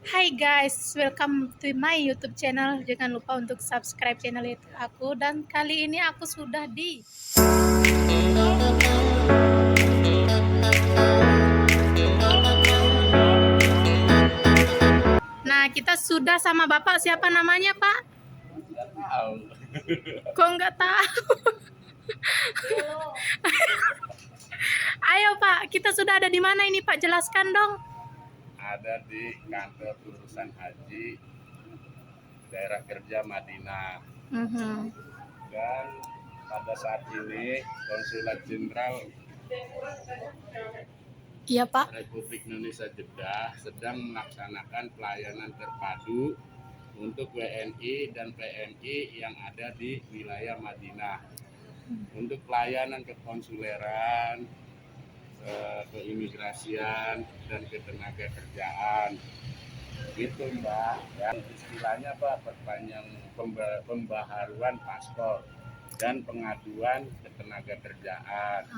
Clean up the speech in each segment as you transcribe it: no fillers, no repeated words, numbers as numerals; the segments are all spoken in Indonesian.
Hai guys, welcome to my YouTube channel. Jangan lupa untuk subscribe channel itu aku. Dan kali ini aku sudah di. Nah, kita sudah sama Bapak. Siapa namanya, Pak? Tahu. Kok nggak tahu? Ayo Pak, kita sudah ada di mana ini Pak? Jelaskan dong. Ada di kantor urusan haji daerah kerja Madinah. Dan pada saat ini Konsulat Jenderal Iya Pak. Republik Indonesia Jeddah sedang melaksanakan pelayanan terpadu untuk WNI dan PMI yang ada di wilayah Madinah. Untuk pelayanan kekonsuleran, keimigrasian, dan ketenaga kerjaan. Gitu Mbak, yang istilahnya Pak, perpanjang pembaharuan paspor dan pengaduan ketenaga kerjaan.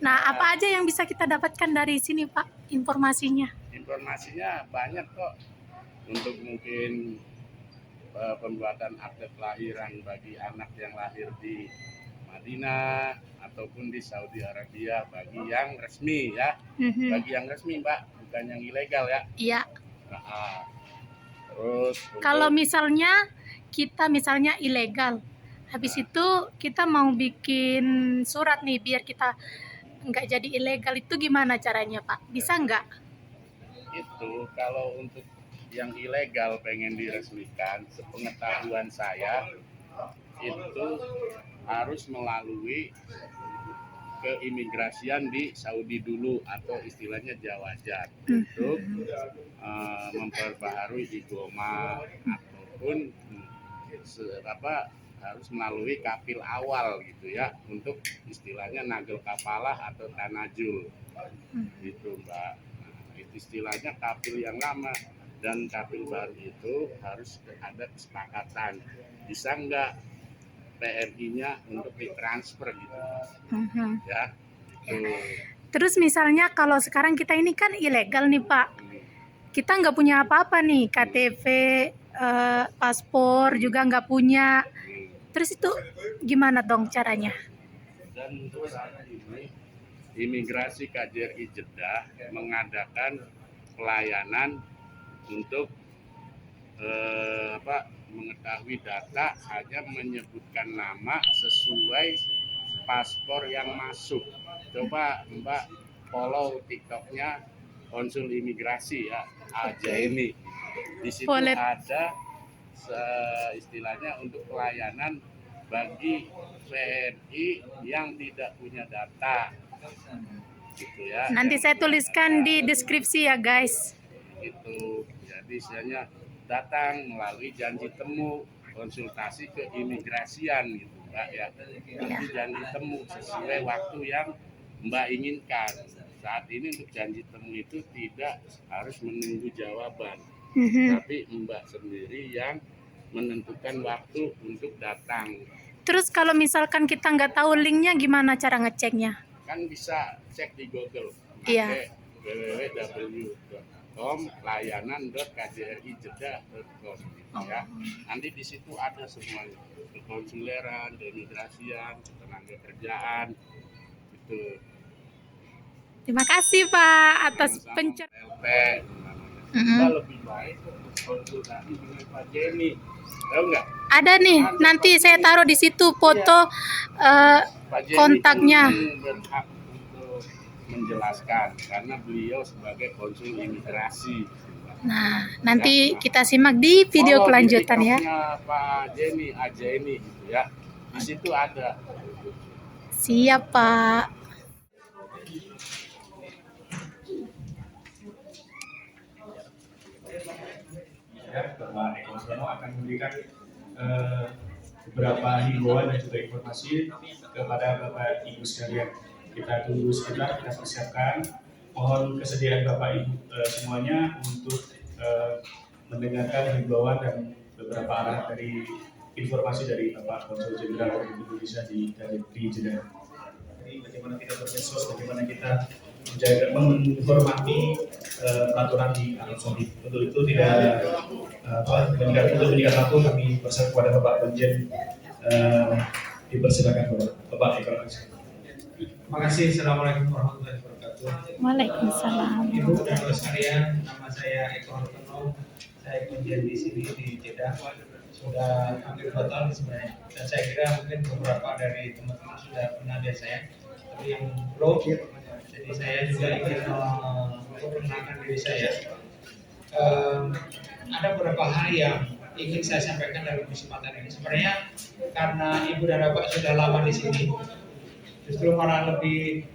Nah, apa aja yang bisa kita dapatkan dari sini Pak informasinya? Informasinya banyak kok, untuk mungkin pembuatan akte kelahiran bagi anak yang lahir di Madinah ataupun di Saudi Arabia bagi yang resmi ya. Bagi yang resmi Mbak, bukan yang ilegal ya. Iya. Nah, terus kalau misalnya kita ilegal, habis itu kita mau bikin surat nih biar kita nggak jadi ilegal, itu gimana caranya Pak? Bisa nggak? Itu kalau untuk yang ilegal pengen diresmikan, sepengetahuan saya itu harus melalui keimigrasian di Saudi dulu atau istilahnya jawazat untuk memperbaharui igoma ataupun harus melalui kapil awal gitu ya, untuk istilahnya nagel kafalah atau tanajul gitu Mbak. Nah, itu istilahnya kapil yang lama, dan kapil baru itu harus ada kesepakatan bisa nggak PMI-nya untuk ditransfer gitu ya gitu. Terus misalnya kalau sekarang kita ini kan ilegal nih Pak, kita nggak punya apa-apa nih, KTP, paspor juga nggak punya. Terus itu gimana dong caranya? Dan untuk saat ini imigrasi KJRI Jeddah mengadakan pelayanan untuk mengetahui data, hanya menyebutkan nama sesuai paspor yang masuk. Coba Mbak follow TikToknya Konsul Imigrasi ya, aja ini. Di situ ada istilahnya untuk pelayanan bagi PNI yang tidak punya data. Gitu ya. Nanti saya tuliskan di deskripsi ya guys. Itu jadi istilahnya datang melalui janji temu konsultasi keimigrasian gitu Mbak ya. Jadi janji temu sesuai waktu yang Mbak inginkan. Saat ini untuk janji temu itu tidak harus menunggu jawaban, tapi Mbak sendiri yang menentukan waktu untuk datang. Terus kalau misalkan kita nggak tahu linknya, gimana cara ngeceknya? Kan bisa cek di Google, Iya. www.layanan.kjrijeddah.com ya. Nanti di situ ada semuanya, kekonsuleran, keimigrasian, ketenaga kerjaan itu. Terima kasih Pak atas pencerahan. Kita lebih baik konsultasi dengan Pak Jenny. Tahu nggak? Ada nih, nanti saya taruh di situ foto kontaknya. Berhak untuk menjelaskan karena beliau sebagai konsul imigrasi. Nah, nanti kita simak di video kelanjutan ya. Pak Jenny, aja ini gitu ya. Di situ ada. Siap Pak. Bahwa Ekonomo akan memberikan beberapa himbauan dan juga informasi kepada Bapak Ibu sekalian. Kita tunggu sebentar, kita persiapkan. Mohon kesediaan Bapak Ibu semuanya untuk mendengarkan himbauan dan beberapa arah dari informasi dari Bapak Konsul Jenderal Republik Indonesia di Jeddah. Jadi bagaimana kita bermedsos, bagaimana kita menghormati peraturan di Arab Saudi. Untuk itu tidak untuk meningkat waktu kami berserah kepada Bapak Konjen, dipersilakan Bapak Eko. Terima kasih. Assalamualaikum warahmatullahi wabarakatuh. Waalaikumsalam. Ibu dan Bapak sekalian, nama saya Eko Hartono. Saya kerja di sini di Jeddah sudah hampir 2 tahun sebenarnya. Dan saya kira mungkin beberapa dari teman-teman sudah pernah lihat saya, tapi yang belum. Jadi saya juga ingin memperkenalkan diri saya. Ada beberapa hal yang ingin saya sampaikan dalam kesempatan ini. Sebenarnya karena Ibu dan Bapak sudah lama di sini, justru malah lebih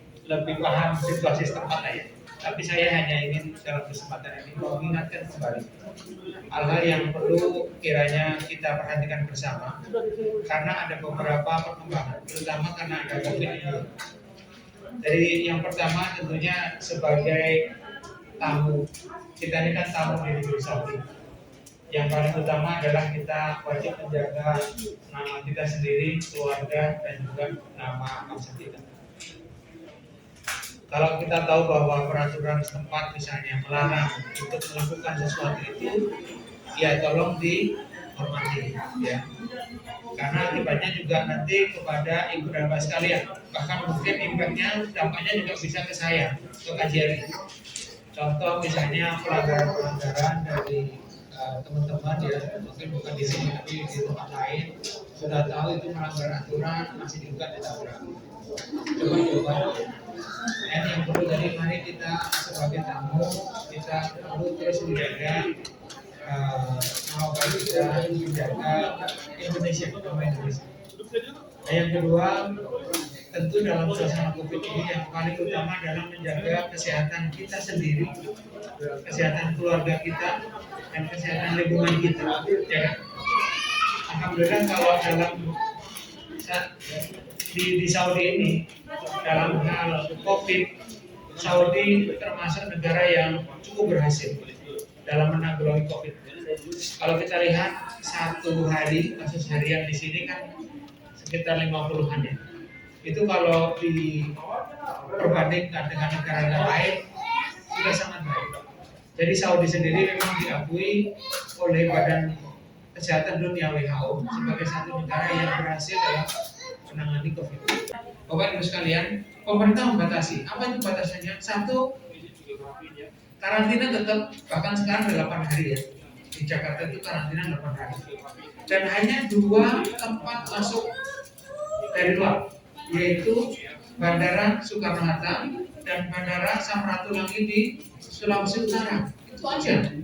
paham situasi setempat ya. Tapi saya hanya ingin dalam kesempatan ini mengingatkan kembali hal-hal yang perlu kiranya kita perhatikan bersama, karena ada beberapa perkembangan, terutama karena ada COVID ini. Jadi yang pertama tentunya sebagai tamu, kita ini kan tamu di negeri Saudi. Yang paling utama adalah kita wajib menjaga nama kita sendiri, keluarga, dan juga nama bangsa kita. Kalau kita tahu bahwa peraturan setempat misalnya melarang untuk melakukan sesuatu itu, ya tolong dihormati, ya. Karena akibatnya juga nanti kepada ibu dan bapak sekalian, bahkan mungkin impactnya, dampaknya juga bisa ke saya, ke KJRI. Contoh misalnya pelanggaran dari teman-teman ya, mungkin bukan di sini tapi di tempat lain sudah tahu itu melanggar aturan, masih juga ditabrak. Coba. Dan yang perlu dari mari kita sebagai tamu kita perlu terus menjaga nama baik kita, menjaga Indonesia. Dan yang kedua, tentu dalam suasana COVID ini yang paling utama adalah menjaga kesehatan kita sendiri, kesehatan keluarga kita, dan kesehatan lingkungan kita. Ya. Alhamdulillah kalau dalam di Saudi ini dalam hal COVID, Saudi termasuk negara yang cukup berhasil dalam menanggulangi COVID. Kalau kita lihat satu hari kasus harian di sini kan sekitar 50-an ya. Itu kalau diperbandingkan dengan negara lain sudah sangat baik. Jadi Saudi sendiri memang diakui oleh Badan Kesehatan Dunia WHO sebagai satu negara yang berhasil dalam menangani COVID. Bapak Ibu sekalian, pemerintah membatasi. Apa itu batasannya? Satu, karantina tetap, bahkan sekarang 8 hari ya. Di Jakarta itu karantina 8 hari. Dan hanya 2 tempat masuk dari luar, yaitu Bandara Soekarno-Hatta dan Bandara Samratulangi di Sulawesi Utara. Itu aja.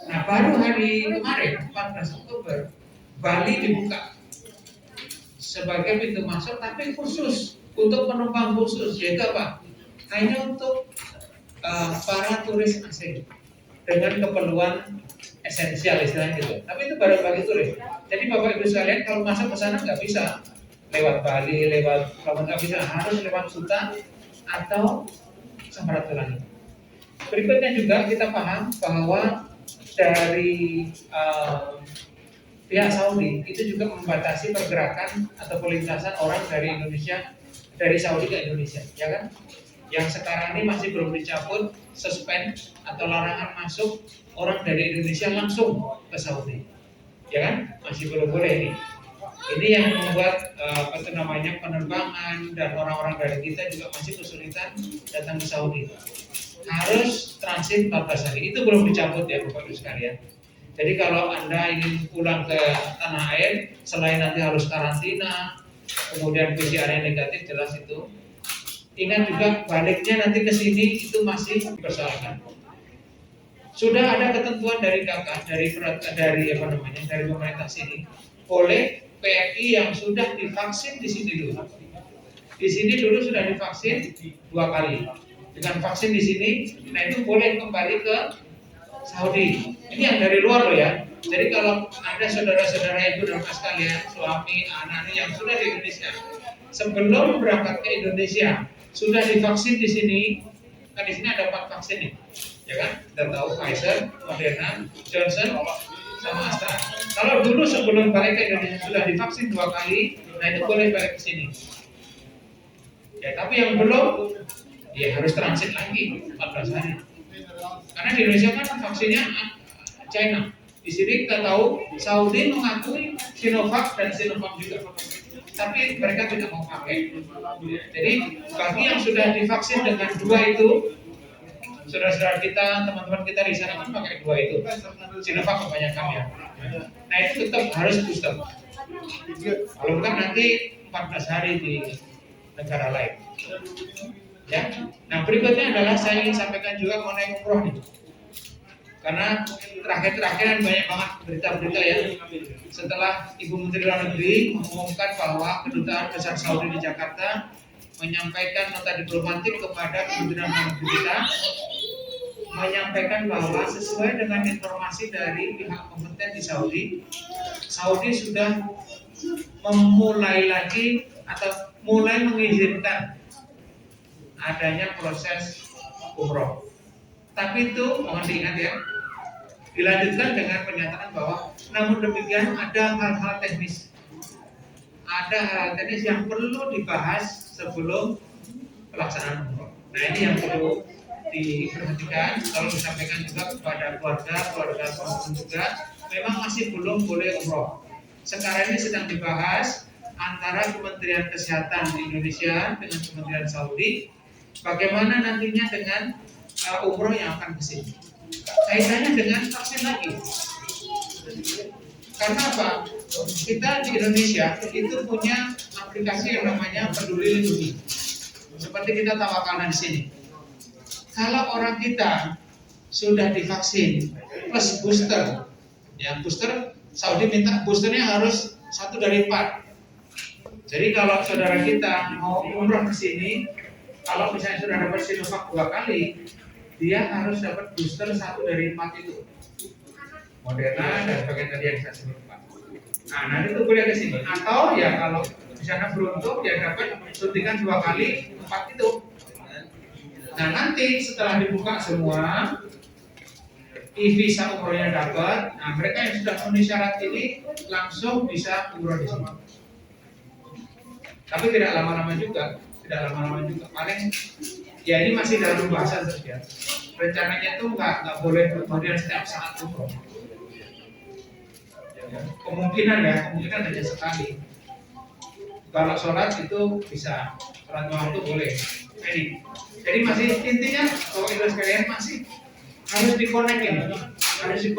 Nah, baru hari kemarin, 14 Oktober, Bali dibuka sebagai pintu masuk, tapi khusus untuk penumpang khusus, yaitu apa? Hanya untuk para turis asing dengan keperluan esensial istilahnya gitu. Tapi itu baru bagi turis. Jadi Bapak Ibu sekalian kalau masuk ke sana nggak bisa lewat Bali, kalau nggak bisa harus lewat Suta atau Samratulangi. Berikutnya juga kita paham bahwa dari pihak Saudi itu juga membatasi pergerakan atau pelintasan orang dari Indonesia, dari Saudi ke Indonesia, ya kan? Yang sekarang ini masih belum dicabut, suspend atau larangan masuk orang dari Indonesia langsung ke Saudi, ya kan? Masih belum boleh ini. Ini yang membuat penerbangan dan orang-orang dari kita juga masih kesulitan datang ke Saudi. Harus transit 14 hari. Itu belum dicabut ya Bapak Ibu sekalian. Jadi kalau Anda ingin pulang ke tanah air, selain nanti harus karantina, kemudian PCR yang negatif, jelas itu. Ingat juga baliknya nanti ke sini itu masih dipersoalkan. Sudah ada ketentuan dari KK, dari pemerintah sini, oleh PMI yang sudah divaksin di sini dulu. Di sini dulu sudah divaksin 2 kali. Dengan vaksin di sini, nah itu boleh kembali ke Saudi. Ini yang dari luar loh ya. Jadi kalau ada saudara-saudara ibu dan bapak sekalian, suami, anak yang sudah di Indonesia, sebelum berangkat ke Indonesia sudah divaksin di sini, kan di sini ada 4 vaksin nih, ya kan? Kita tahu Pfizer, Moderna, Johnson, sama Astra. Kalau dulu sebelum balik ke Indonesia sudah divaksin 2 kali, nah itu boleh balik ke sini. Ya, tapi yang belum ya harus transit lagi 14 hari. Karena di Indonesia kan vaksinnya China. Di sini kita tahu Saudi mengakui Sinovac dan Sinovac juga, tapi mereka tidak mau pakai. Jadi bagi yang sudah divaksin dengan dua itu, saudara-saudara kita, teman-teman kita di sana kan pakai dua itu, Sinovac kebanyakan ya. Nah itu tetap harus booster. Kalau bukan nanti 14 hari di negara lain. Ya. Nah berikutnya adalah saya ingin sampaikan juga mengenai umroh nih. Karena terakhir-terakhir banyak banget berita-berita ya. Setelah Ibu Menteri Luar Negeri mengumumkan bahwa Kedutaan Besar Saudi di Jakarta menyampaikan nota diplomatik kepada Kementerian Luar Negeri kita, menyampaikan bahwa sesuai dengan informasi dari pihak kompeten di Saudi, Saudi sudah memulai lagi atau mulai mengizinkan adanya proses umroh. Tapi itu mohon diingat ya, dilanjutkan dengan pernyataan bahwa namun demikian ada hal-hal teknis, yang perlu dibahas sebelum pelaksanaan umroh. Nah ini yang perlu diperhatikan. Kalau disampaikan juga kepada keluarga juga, memang masih belum boleh umroh. Sekarang ini sedang dibahas antara Kementerian Kesehatan di Indonesia dengan Kementerian Saudi, bagaimana nantinya dengan umroh yang akan ke sini. Kaitannya dengan vaksin lagi. Karena apa? Kita di Indonesia itu punya aplikasi yang namanya Peduli Lindungi. Seperti kita tawakalkan di sini. Kalau orang kita sudah divaksin plus booster, ya booster Saudi minta boosternya harus 1 dari 4. Jadi kalau saudara kita mau umroh ke sini, kalau misalnya sudah dapat Sinovac 2 kali, dia harus dapat booster 1 dari 4 itu. Moderna dan bagian tadi yang saya sebutkan. Nah, nanti itu boleh ke sini. Atau ya kalau misalnya beruntung dia dapat suntikan 2 kali 4 itu. Nah, nanti setelah dibuka semua, visa umrohnya dapat. Nah, mereka yang sudah memenuhi syarat ini langsung bisa umroh di sini. Tapi tidak lama-lama juga. Paling ya ini masih dalam pembahasan terus ya. Rencananya itu nggak boleh kemudian setiap saat umroh. Kemungkinan hanya sekali. Kalau sholat itu bisa, sholat waktu boleh. Jadi masih intinya kalau itu sekalian masih harus dikonekin,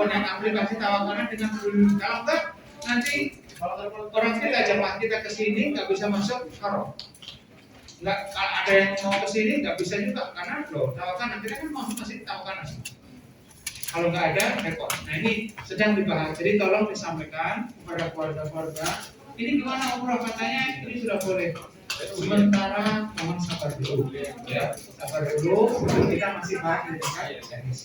aplikasi tawakalnya dengan Peduli. Kalau enggak nanti orang kita jemaah kita ke sini nggak bisa masuk haram. Nggak ada yang mau ke sini nggak bisa juga karena tawakan akhirnya kan masih tawakan asli. Kalau nggak ada repot. Nah ini sedang dibahas. Jadi tolong disampaikan kepada keluarga-keluarga. Ini gimana umroh katanya ini sudah boleh. Sementara mohon sabar dulu. Ya sabar dulu. Kita masih bahas di teknis.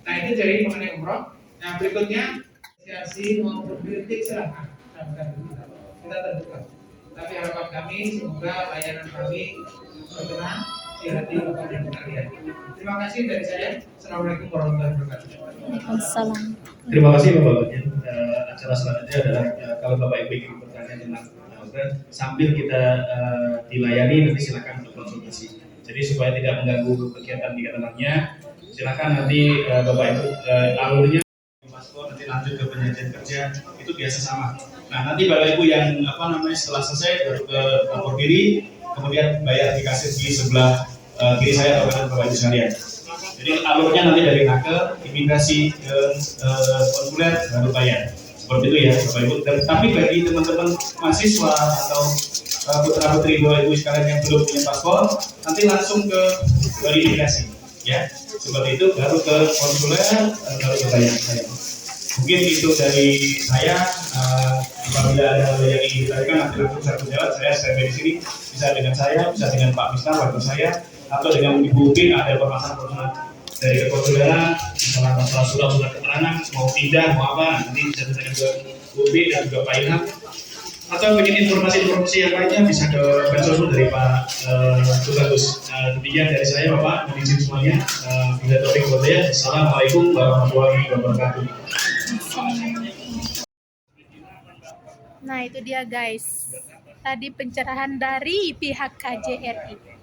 Nah itu jadi mengenai umroh. Nah berikutnya apresiasi maupun kritik silahkan. Kita terbuka. Tapi harapan kami semoga layanan kami berkenan di hati Bapak dan kalian. Terima kasih dari saya. Assalamualaikum warahmatullahi wabarakatuh. Waalaikumsalam. Terima kasih Bapak Bagian. Acara selanjutnya adalah kalau Bapak Ibu ingin bertanya tentang sambil kita dilayani nanti silakan untuk konsultasi. Jadi supaya tidak mengganggu kegiatan lainnya, silakan nanti Bapak Ibu alurnya paspor nanti lanjut ke penyajian kerja itu biasa sama. Nah nanti Bapak Ibu yang setelah selesai baru ke lapor diri, kemudian bayar di kasir di sebelah kiri saya atau kanan Bapak Ibu sekalian. Jadi alurnya nanti dari naker, imigrasi ke konsuler baru bayar. Seperti itu ya Bapak Ibu. Tapi bagi teman-teman mahasiswa atau putra-putri Bapak Ibu sekalian yang belum punya paspor, nanti langsung ke imigrasi, ya. Seperti itu baru ke konsuler, baru ke bayar saya. Mungkin itu dari saya. Apabila ada hal yang ingin ditanyakan nanti langsung saya berjalan. Saya di sini bisa dengan saya, bisa dengan Pak Misnar, waktu saya, atau dengan Ibu Upin ada permasalahan dari kekonsuleran, misalnya masalah surat keterangan mau pindah mau apa, nanti bisa dengan ke Upin dan juga Pak Ilham. Atau ingin informasi yang lainnya bisa ke konsul dari Pak Tubagus. Demikian dari saya Bapak, mohon izin semuanya. Bila topik saya, Assalamualaikum warahmatullahi wabarakatuh. Nah itu dia guys, tadi pencerahan dari pihak KJRI.